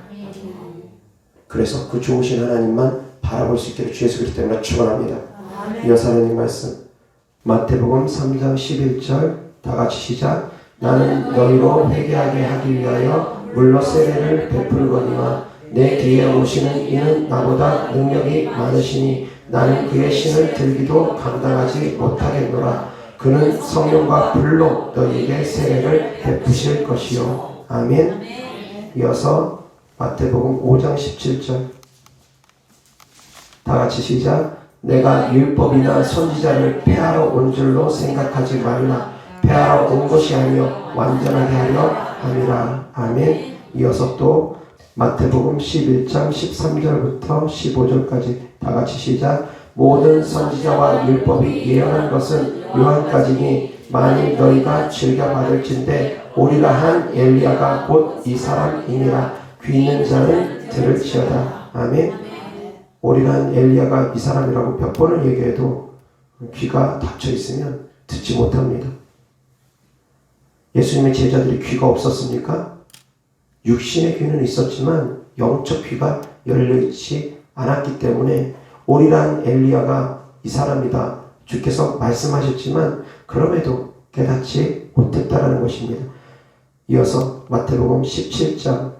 그래서 그 좋으신 하나님만 바라볼 수 있기를 주 예수 그리스도 때문에 축원합니다. 이어서 하나님 말씀 마태복음 3장 11절 다 같이 시작. 나는 너희로 회개하게 하기 위하여 물로 세례를 베풀거니와 내 뒤에 오시는 이는 나보다 능력이 많으시니 나는 그의 신을 들기도 감당하지 못하겠노라. 그는 성령과 불로 너희에게 세례를 베푸실 것이요. 아멘. 이어서 마태복음 5장 17절 다같이 시작. 내가 율법이나 선지자를 폐하러 온 줄로 생각하지 말라. 폐하러 온 것이 아니요 완전하게 하려 함이라. 아멘. 이어서 또 마태복음 11장 13절부터 15절까지 다같이 시작. 모든 선지자와 율법이 예언한 것은 요한까지니 만일 너희가 즐겨받을진대 오리라 한 엘리야가 곧 이 사람이니라. 귀 있는 자는 들을지어다. 아멘. 오리라 한 엘리야가 이 사람이라고 몇 번을 얘기해도 귀가 닫혀 있으면 듣지 못합니다. 예수님의 제자들이 귀가 없었습니까? 육신의 귀는 있었지만 영적 귀가 열려있지 않았기 때문에 오리란 엘리야가 이 사람이다. 주께서 말씀하셨지만 그럼에도 깨닫지 못했다라는 것입니다. 이어서 마태복음 17장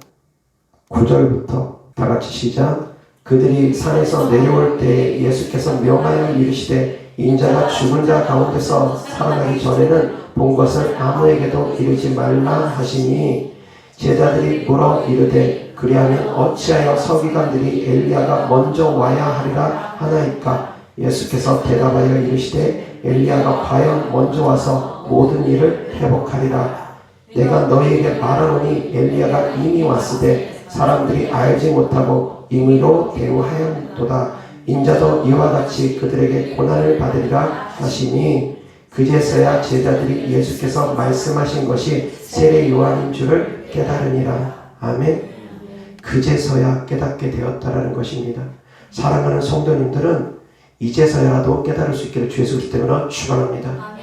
9절부터 다같이 시작. 그들이 산에서 내려올 때 예수께서 명하여 이르시되 인자가 죽은 자 가운데서 살아나기 전에는 본 것을 아무에게도 이르지 말라 하시니 제자들이 물어 이르되 그리하면 어찌하여 서기관들이 엘리야가 먼저 와야 하리라 하나이까. 예수께서 대답하여 이르시되 엘리야가 과연 먼저 와서 모든 일을 회복하리라. 내가 너희에게 말하노니 엘리야가 이미 왔으되 사람들이 알지 못하고 임의로 대우하였도다. 인자도 이와 같이 그들에게 고난을 받으리라 하시니 그제서야 제자들이 예수께서 말씀하신 것이 세례 요한인 줄을 깨달으니라. 아멘. 그제서야 깨닫게 되었다라는 것입니다. 사랑하는 성도님들은 이제서야라도 깨달을 수 있기를 주 예수 그리스도 때문에 축원합니다.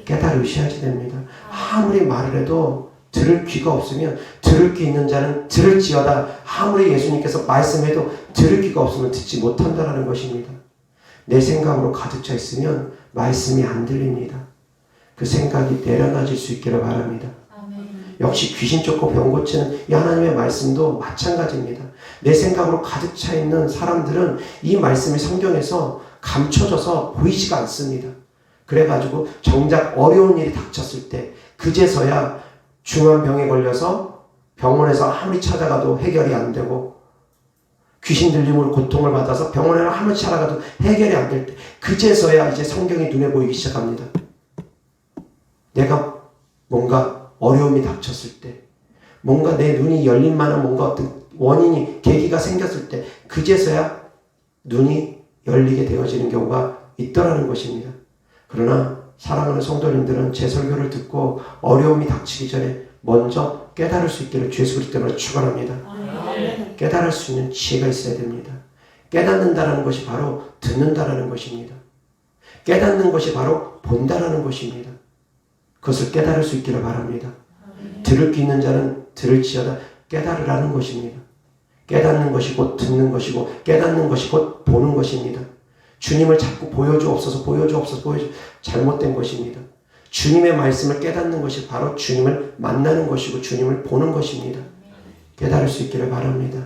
깨달으셔야지 됩니다. 아무리 말을 해도 들을 귀가 없으면 들을 귀 있는 자는 들을지어다. 아무리 예수님께서 말씀해도 들을 귀가 없으면 듣지 못한다라는 것입니다. 내 생각으로 가득 차 있으면 말씀이 안 들립니다. 그 생각이 내려놔질 수 있기를 바랍니다. 역시 귀신 쫓고 병 고치는 이 하나님의 말씀도 마찬가지입니다. 내 생각으로 가득 차 있는 사람들은 이 말씀이 성경에서 감춰져서 보이지가 않습니다. 그래가지고 정작 어려운 일이 닥쳤을 때 그제서야 중한 병에 걸려서 병원에서 아무리 찾아가도 해결이 안 되고 귀신 들림으로 고통을 받아서 병원에 아무리 찾아가도 해결이 안 될 때 그제서야 이제 성경이 눈에 보이기 시작합니다. 내가 뭔가 어려움이 닥쳤을 때 뭔가 내 눈이 열릴 만한 뭔가 어떤 원인이 계기가 생겼을 때 그제서야 눈이 열리게 되어지는 경우가 있더라는 것입니다. 그러나 사랑하는 성도님들은 제 설교를 듣고 어려움이 닥치기 전에 먼저 깨달을 수 있기를 주 예수 그리스도 때문에 축원합니다. 깨달을 수 있는 지혜가 있어야 됩니다. 깨닫는다라는 것이 바로 듣는다라는 것입니다. 깨닫는 것이 바로 본다라는 것입니다. 그것을 깨달을 수 있기를 바랍니다. 들을 귀 있는 자는 들을지어다. 깨달으라는 것입니다. 깨닫는 것이 곧 듣는 것이고 깨닫는 것이 곧 보는 것입니다. 주님을 자꾸 보여주옵소서 잘못된 것입니다. 주님의 말씀을 깨닫는 것이 바로 주님을 만나는 것이고 주님을 보는 것입니다. 깨달을 수 있기를 바랍니다.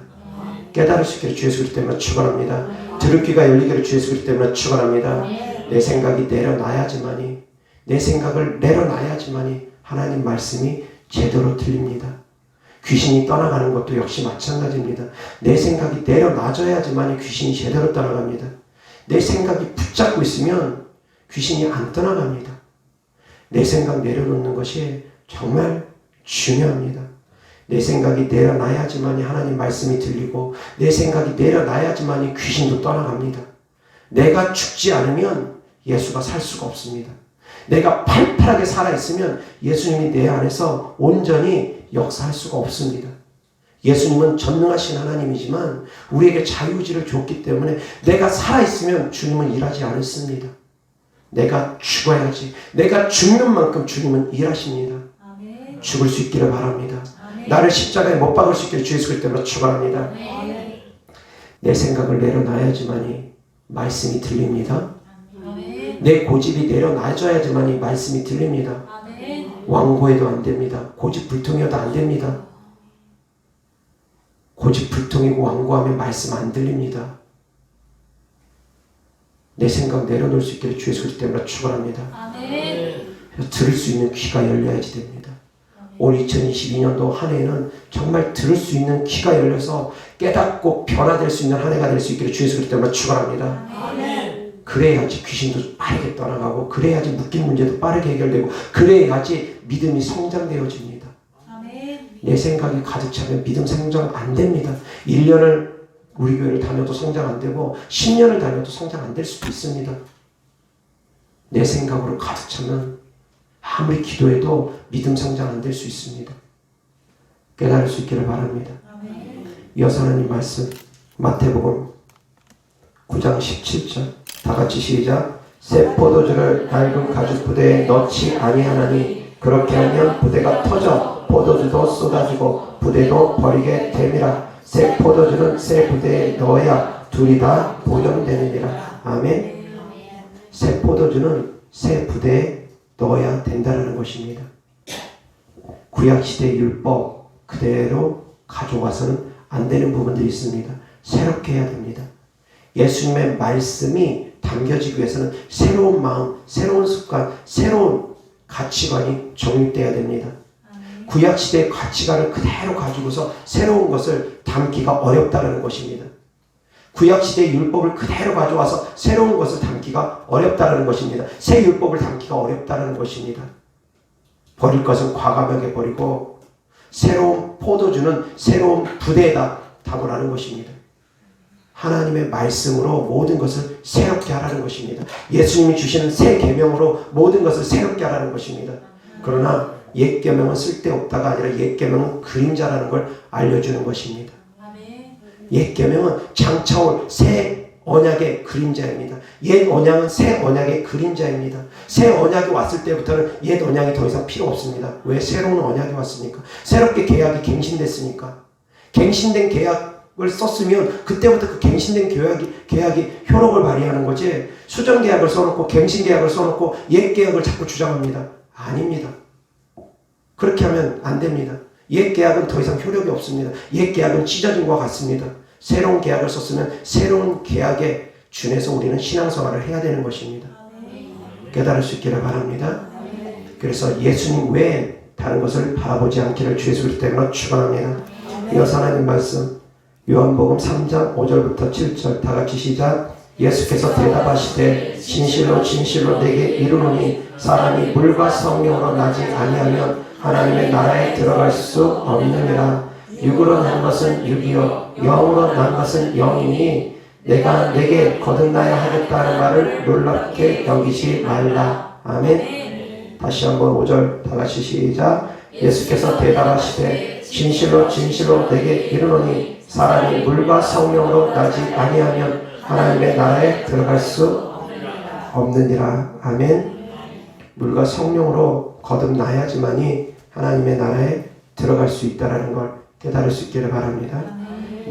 깨달을 수 있기를 주 예수 그리스도 때문에 축원합니다. 들을 귀가 열리기를 주 예수 그리스도 때문에 축원합니다. 내 생각이 내려놔야지만이 내 생각을 내려놔야지만이 하나님 말씀이 제대로 들립니다. 귀신이 떠나가는 것도 역시 마찬가지입니다. 내 생각이 내려놔져야지만이 귀신이 제대로 떠나갑니다. 내 생각이 붙잡고 있으면 귀신이 안 떠나갑니다. 내 생각 내려놓는 것이 정말 중요합니다. 내 생각이 내려놔야지만이 하나님 말씀이 들리고 내 생각이 내려놔야지만이 귀신도 떠나갑니다. 내가 죽지 않으면 예수가 살 수가 없습니다. 내가 팔팔하게 살아있으면 예수님이 내 안에서 온전히 역사할 수가 없습니다. 예수님은 전능하신 하나님이지만 우리에게 자유의지를 줬기 때문에 내가 살아있으면 주님은 일하지 않습니다. 내가 죽어야지. 내가 죽는 만큼 주님은 일하십니다. 아멘. 죽을 수 있기를 바랍니다. 아멘. 나를 십자가에 못 박을 수 있기를 주 예수 그리스도 때문에 축원합니다. 내 생각을 내려놔야지만이 말씀이 들립니다. 아멘. 내 고집이 내려놔져야지만이 말씀이 들립니다. 아멘. 완고해도 안 됩니다. 고집불통이어도 안 됩니다. 고집불통이고 완고하면 말씀 안 들립니다. 내 생각 내려놓을 수 있기를 주의 소리 때문에 축원합니다. 들을 수 있는 귀가 열려야지 됩니다. 올 2022년도 한 해에는 정말 들을 수 있는 귀가 열려서 깨닫고 변화될 수 있는 한 해가 될 수 있기를 주의 소리 때문에 축원합니다. 그래야지 귀신도 빠르게 떠나가고, 그래야지 묶인 문제도 빠르게 해결되고, 그래야지 믿음이 성장되어집니다. 내 생각이 가득 차면 믿음 성장 안 됩니다. 1년을 우리 교회를 다녀도 성장 안 되고 10년을 다녀도 성장 안 될 수도 있습니다. 내 생각으로 가득 차면 아무리 기도해도 믿음 성장 안 될 수 있습니다. 깨달을 수 있기를 바랍니다. 이어서 하나님 말씀 마태복음 9장 17절 다 같이 시작. 새 포도주를 낡은 가죽 부대에 넣지 아니하나니 그렇게 하면 부대가 터져 포도주도 쏟아지고 부대도 버리게 됨이라. 새 포도주는 새 부대에 넣어야 둘이 다 보존되느니라. 아멘. 새 포도주는 새 부대에 넣어야 된다는 것입니다. 구약시대 율법 그대로 가져가서는 안 되는 부분들이 있습니다. 새롭게 해야 됩니다. 예수님의 말씀이 담겨지기 위해서는 새로운 마음, 새로운 습관, 새로운 가치관이 정립되어야 됩니다. 구약시대의 가치관을 그대로 가지고서 새로운 것을 담기가 어렵다는 것입니다. 구약시대의 율법을 그대로 가져와서 새로운 것을 담기가 어렵다는 것입니다. 새 율법을 담기가 어렵다는 것입니다. 버릴 것은 과감하게 버리고 새로운 포도주는 새로운 부대에다 담으라는 것입니다. 하나님의 말씀으로 모든 것을 새롭게 하라는 것입니다. 예수님이 주시는 새 계명으로 모든 것을 새롭게 하라는 것입니다. 그러나 옛 계명은 쓸데없다가 아니라 옛 계명은 그림자라는 걸 알려주는 것입니다. 옛 계명은 장차올 새 언약의 그림자입니다. 옛 언약은 새 언약의 그림자입니다. 새 언약이 왔을 때부터는 옛 언약이 더 이상 필요 없습니다. 왜? 새로운 언약이 왔으니까. 새롭게 계약이 갱신됐으니까. 갱신된 계약을 썼으면 그때부터 그 갱신된 계약이 효력을 발휘하는 거지. 수정 계약을 써놓고 갱신 계약을 써놓고 옛 계약을 자꾸 주장합니다. 아닙니다. 그렇게 하면 안 됩니다. 옛 계약은 더 이상 효력이 없습니다. 옛 계약은 찢어진 것 같습니다. 새로운 계약을 썼으면 새로운 계약에 준해서 우리는 신앙생활을 해야 되는 것입니다. 깨달을 수 있기를 바랍니다. 그래서 예수님 외에 다른 것을 바라보지 않기를 주의 소리 때문에 축원합니다. 이어서 하나님 말씀 요한복음 3장 5절부터 7절 다 같이 시작. 예수께서 대답하시되 진실로 진실로 내게 이르노니 사람이 물과 성령으로 나지 아니하면 하나님의 나라에 들어갈 수 없느니라. 육으로 난 것은 육이요 영으로 난 것은 영이니 내가 내게 거듭나야 하겠다는 말을 놀랍게 여기지 말라. 아멘. 다시 한번 5절 다 같이 시작. 예수께서 대답하시되 진실로 진실로 내게 이르노니 사람이 물과 성령으로 나지 아니하면 하나님의 나라에 들어갈 수 없느니라. 아멘. 물과 성령으로 거듭나야지만이 하나님의 나라에 들어갈 수 있다는 걸 깨달을 수 있기를 바랍니다.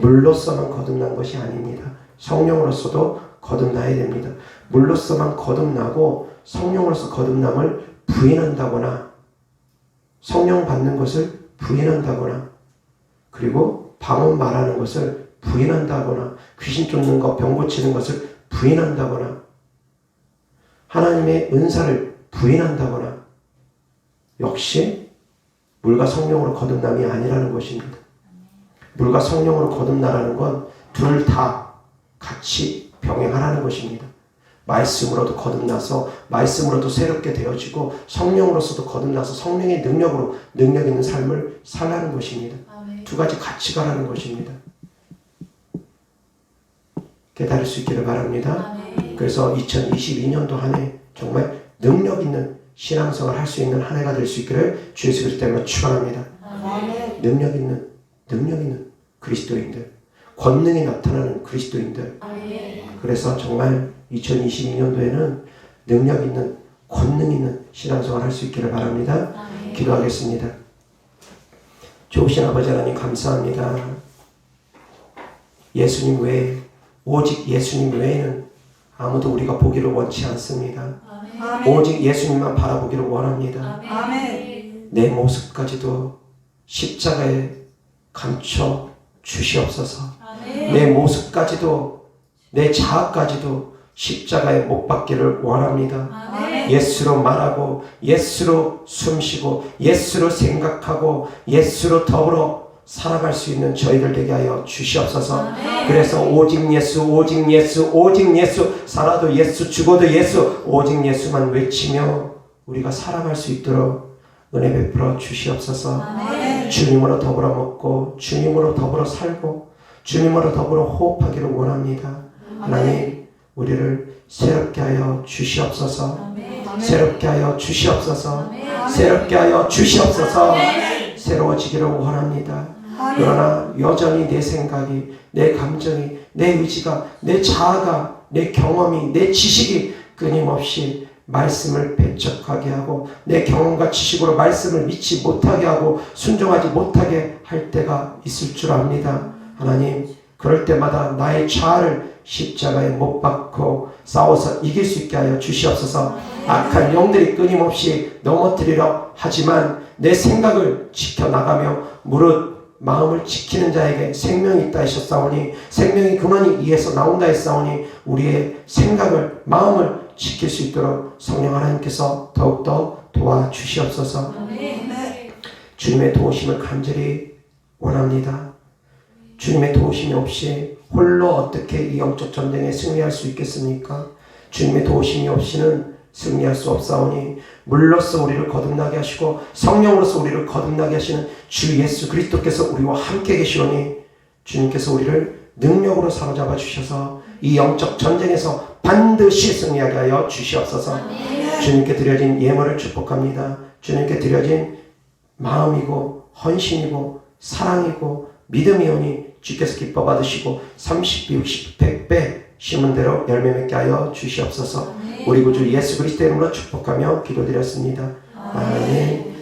물로서만 거듭난 것이 아닙니다. 성령으로서도 거듭나야 됩니다. 물로서만 거듭나고 성령으로서 거듭남을 부인한다거나 성령 받는 것을 부인한다거나 그리고 방언 말하는 것을 부인한다거나 귀신 쫓는 것, 병 고치는 것을 부인한다거나 하나님의 은사를 부인한다거나 역시 물과 성령으로 거듭남이 아니라는 것입니다. 물과 성령으로 거듭나라는 건 둘 다 같이 병행하라는 것입니다. 말씀으로도 거듭나서 말씀으로도 새롭게 되어지고 성령으로서도 거듭나서 성령의 능력으로 능력 있는 삶을 살라는 것입니다. 두 가지 같이 가라는 것입니다. 깨달을 수 있기를 바랍니다. 그래서 2022년도 한 해 정말 능력 있는 신앙생활 할 수 있는 한 해가 될 수 있기를 주의 이름 때문에 축원합니다. 능력 있는 그리스도인들, 권능이 나타나는 그리스도인들. 그래서 정말 2022년도에는 능력 있는 권능 있는 신앙생활 할 수 있기를 바랍니다. 기도하겠습니다. 좋으신 아버지 하나님 감사합니다. 예수님 외에 오직 예수님 외에는 아무도 우리가 보기를 원치 않습니다. 오직 예수님만 바라보기를 원합니다. 내 모습까지도 십자가에 감춰 주시옵소서. 내 모습까지도 내 자아까지도 십자가에 못 박기를 원합니다. 예수로 말하고 예수로 숨쉬고 예수로 생각하고 예수로 더불어 살아갈 수 있는 저희들 되게 하여 주시옵소서. 그래서 오직 예수, 오직 예수, 오직 예수, 살아도 예수, 죽어도 예수, 오직 예수만 외치며 우리가 살아갈 수 있도록 은혜 베풀어 주시옵소서. 주님으로 더불어 먹고 주님으로 더불어 살고 주님으로 더불어 호흡하기를 원합니다. 하나님, 우리를 새롭게 하여 주시옵소서. 새롭게 하여 주시옵소서. 새롭게 하여 주시옵소서. 새로워지기를 원합니다. 그러나 여전히 내 생각이, 내 감정이, 내 의지가, 내 자아가, 내 경험이, 내 지식이 끊임없이 말씀을 배척하게 하고 내 경험과 지식으로 말씀을 믿지 못하게 하고 순종하지 못하게 할 때가 있을 줄 압니다. 하나님, 그럴 때마다 나의 자아를 십자가에 못 박고 싸워서 이길 수 있게 하여 주시옵소서. 악한 영들이 끊임없이 넘어뜨리려 하지만 내 생각을 지켜나가며 무릇 마음을 지키는 자에게 생명이 있다 하셨사오니 생명이 그만이 이에서 나온다 했사오니 우리의 생각을 마음을 지킬 수 있도록 성령 하나님께서 더욱더 도와주시옵소서. 주님의 도우심을 간절히 원합니다. 주님의 도우심이 없이 홀로 어떻게 이 영적 전쟁에 승리할 수 있겠습니까? 주님의 도우심이 없이는 승리할 수 없사오니 물로써 우리를 거듭나게 하시고 성령으로서 우리를 거듭나게 하시는 주 예수 그리스도께서 우리와 함께 계시오니 주님께서 우리를 능력으로 사로잡아 주셔서 이 영적 전쟁에서 반드시 승리하게 하여 주시옵소서. 주님께 드려진 예물을 축복합니다. 주님께 드려진 마음이고 헌신이고 사랑이고 믿음이오니 주께서 기뻐 받으시고 30배 60배 100배 심은 대로 열매 맺게 하여 주시옵소서. 우리 구주 예수 그리스도의 이름으로 축복하며 기도드렸습니다. 아멘.